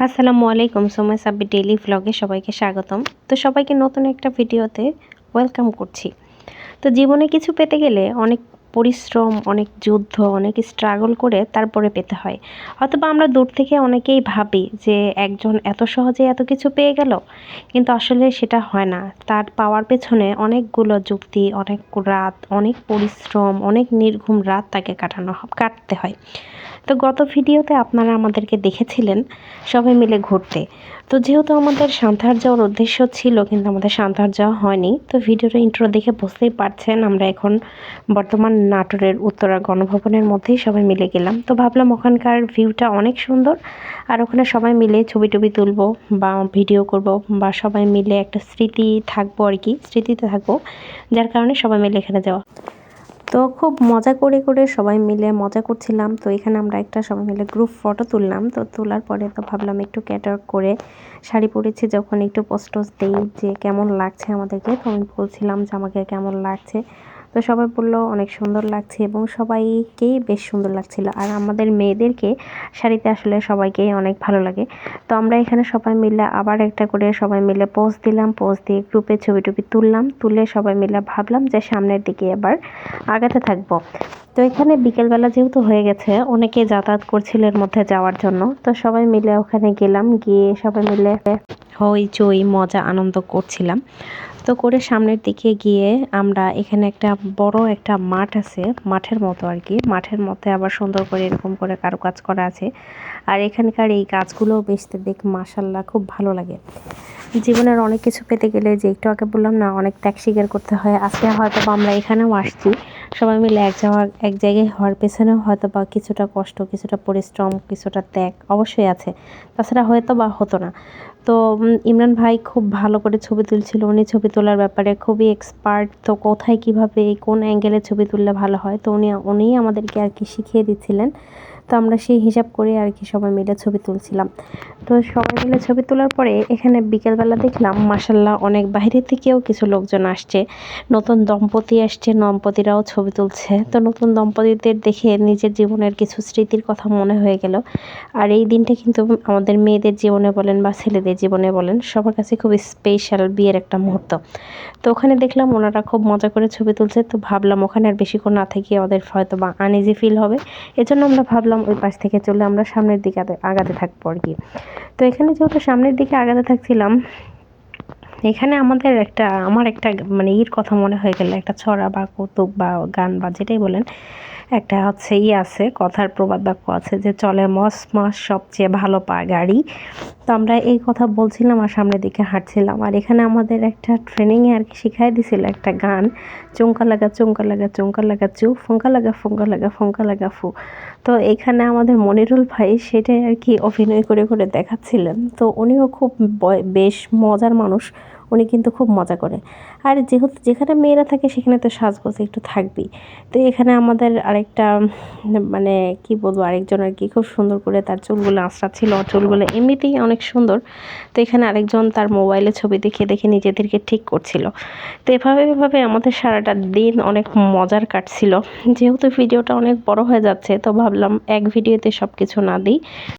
আসসালামু আলাইকুম। সোমাই সাব্বি ডেইলি ভ্লগে সবাইকে স্বাগতম। তো সবাইকে নতুন একটা ভিডিওতে ওয়েলকাম করছি। তো জীবনে কিছু পেতে গেলে অনেক পরিশ্রম, অনেক যুদ্ধ, অনেক স্ট্রাগল করে তারপরে পেতে হয়। অথবা আমরা দূর থেকে অনেকেই ভাবি যে একজন এত সহজে এত কিছু পেয়ে গেল, কিন্তু আসলে সেটা হয় না। তার পাওয়ার পেছনে অনেকগুলো যুক্তি, অনেক রাত, অনেক পরিশ্রম, অনেক নির্ঘুম রাত তাকে কাটতে হয়। তো গত ভিডিওতে আপনারা আমাদেরকে দেখেছিলেন সবাই মিলে ঘুরতে। তো যেহেতু আমাদের সান্তাহার যাওয়ার উদ্দেশ্য ছিল, কিন্তু আমাদের সান্তাহার যাওয়া হয়নি। তো ভিডিওর ইন্ট্রো দেখে বুঝতেই পারছেন আমরা এখন বর্তমান নাটোরের উত্তরা গণভবনের মধ্যেই সবাই মিলে গেলাম। তো ভাবলাম ওখানকার ভিউটা অনেক সুন্দর, আর ওখানে সবাই মিলে ছবি টবি তুলবো বা ভিডিও করব, বা সবাই মিলে একটা স্মৃতি থাকবো আর কি, স্মৃতিতে থাকবো, যার কারণে সবাই মিলে এখানে যাওয়া। তো খুব মজা করে করে সবাই মিলে মজা করছিলাম। তো এখানে আমরা একটা সবাই মিলে গ্রুপ ফটো তুললাম। তো তোলার পরে তো ভাবলাম একটু ক্যাটার করে শাড়ি পরেছি যখন একটু পোস্ট দেই যে কেমন লাগছে আমাদেরকে। তো আমি বলছিলাম যে আমাকে কেমন লাগছে। তো সবাই বললো অনেক সুন্দর লাগছে, এবং সবাইকেই বেশ সুন্দর লাগছিল। আর আমাদের মেয়েদেরকে শাড়িতে আসলে সবাইকেই অনেক ভালো লাগে। তো আমরা এখানে সবাই মিলে আবার একটা করে সবাই মিলে পোজ দিলাম, পোজ দিয়ে গ্রুপে ছবি টবি তুললাম। তুলে সবাই মিলে ভাবলাম যে সামনের দিকে এবার আগাতে থাকবো। তো এখানে বিকেলবেলা যেহেতু হয়ে গেছে, অনেকে যাতায়াত করছিল এর মধ্যে যাওয়ার জন্য। তো সবাই মিলে ওখানে গেলাম, গিয়ে সবাই মিলে হইচই মজা আনন্দ করছিলাম। তো করে সামনের দিকে গিয়ে আমরা এখানে একটা বড় একটা মাঠ আছে, মাঠের মতো আর কি। মাঠের মধ্যে আবার সুন্দর করে এরকম করে কারুকাজ করা আছে। আর এখানকার এই গাছগুলো বেশ দেখ মাশাল্লাহ খুব ভালো লাগে। জীবনের অনেক কিছু পেতে গেলে, যে একটু আগে বললাম না, অনেক ত্যাগ স্বীকার করতে হয়। আজকে হয়তো বা আমরা এখানেও আসছি সবাই মিলে এক জায়গায় হওয়ার পেছনেও হয়তো বা কিছুটা কষ্ট, কিছুটা পরিশ্রম, কিছুটা ত্যাগ অবশ্যই আছে। তাছাড়া হয়তো বা হতো না। তো ইমরান ভাই খুব ভালো করে ছবি তুলছিল। উনি ছবি তোলার ব্যাপারে খুবই এক্সপার্ট। তো কোথায় কিভাবে কোন অ্যাঙ্গেলে ছবি তুললে ভালো হয়, তো উনিই আমাদেরকে আর কি শিখিয়ে দিচ্ছিলেন। তো আমরা সেই হিসাব করে আর কি সবাই মিলে ছবি তুলছিলাম। তো সবাই মিলে ছবি তোলার পরে এখানে বিকেলবেলা দেখলাম মাশাল্লাহ অনেক বাইরে থেকেও কিছু লোকজন আসছে। নতুন দম্পতি আসছে, দম্পতিরাও ছবি তুলছে। তো নতুন দম্পতিদের দেখে নিজের জীবনের কিছু স্মৃতির কথা মনে হয়ে গেল। আর এই দিনটা কিন্তু আমাদের মেয়েদের জীবনে বলেন বা ছেলেদের জীবনে বলেন, সবার কাছে খুব স্পেশাল বিয়ের একটা মুহূর্ত। তো ওখানে দেখলাম ওনারা খুব মজা করে ছবি তুলছে। তো ভাবলাম ওখানে আর বেশিক্ষণ না থেকে ওদের হয়তো বা আনইজি ফিল হবে, এজন্য আমরা ভাবলাম ওই পাশ থেকে চলে আমরা সামনের দিকে আগাতে থাকবো আর কি। তো এখানে যেহেতু সামনের দিকে আগাতে থাকছিলাম, এখানে আমার একটা মানে কথা মনে হয়ে গেল, একটা ছড়া বা কৌতুক বা গান বা যেটাই বলেন, একটা হচ্ছে আছে, কথার প্রবাদ বাক্য আছে যে চলে মস মস সবচেয়ে ভালো পা গাড়ি। তো আমরা এই কথা বলছিলাম আর সামনের দিকে হাঁটছিলাম। আর এখানে আমাদের একটা ট্রেনিংয়ে আর কি শিখাই দিছিল একটা গান, চুঙ্কা লাগা চুঙ্কা লাগা চুঙ্কা লাগা চু, ফুঙ্কা লাগা ফুঙ্কা লাগা ফুঙ্কা লাগা ফু। তো এখানে আমাদের মনিরুল ভাই সেটাই আর কি অভিনয় করে করে দেখাচ্ছিলেন। তো উনিও খুব বেশ মজার মানুষ, উনি কিন্তু খুব মজা করে। আর যেহেতু যেখানে মেয়েরা থাকে সেখানে তো সাজগোজ একটু থাকবেই। তো এখানে আমাদের আরেকটা মানে কি বলবো, আরেকজন আর কি খুব সুন্দর করে তার চুলগুলো আঁচড়াচ্ছিল, চুলগুলো এমনিতেই অনেক সুন্দর। তো এখানে আরেকজন তার মোবাইলে ছবি দেখে দেখে নিজেদেরকে ঠিক করছিল। তো এভাবে আমাদের সারাটা দিন অনেক মজার কাটছিল। যেহেতু ভিডিওটা অনেক বড় হয়ে যাচ্ছে, তো ভাবলাম এক ভিডিওতে সব কিছু না দিই।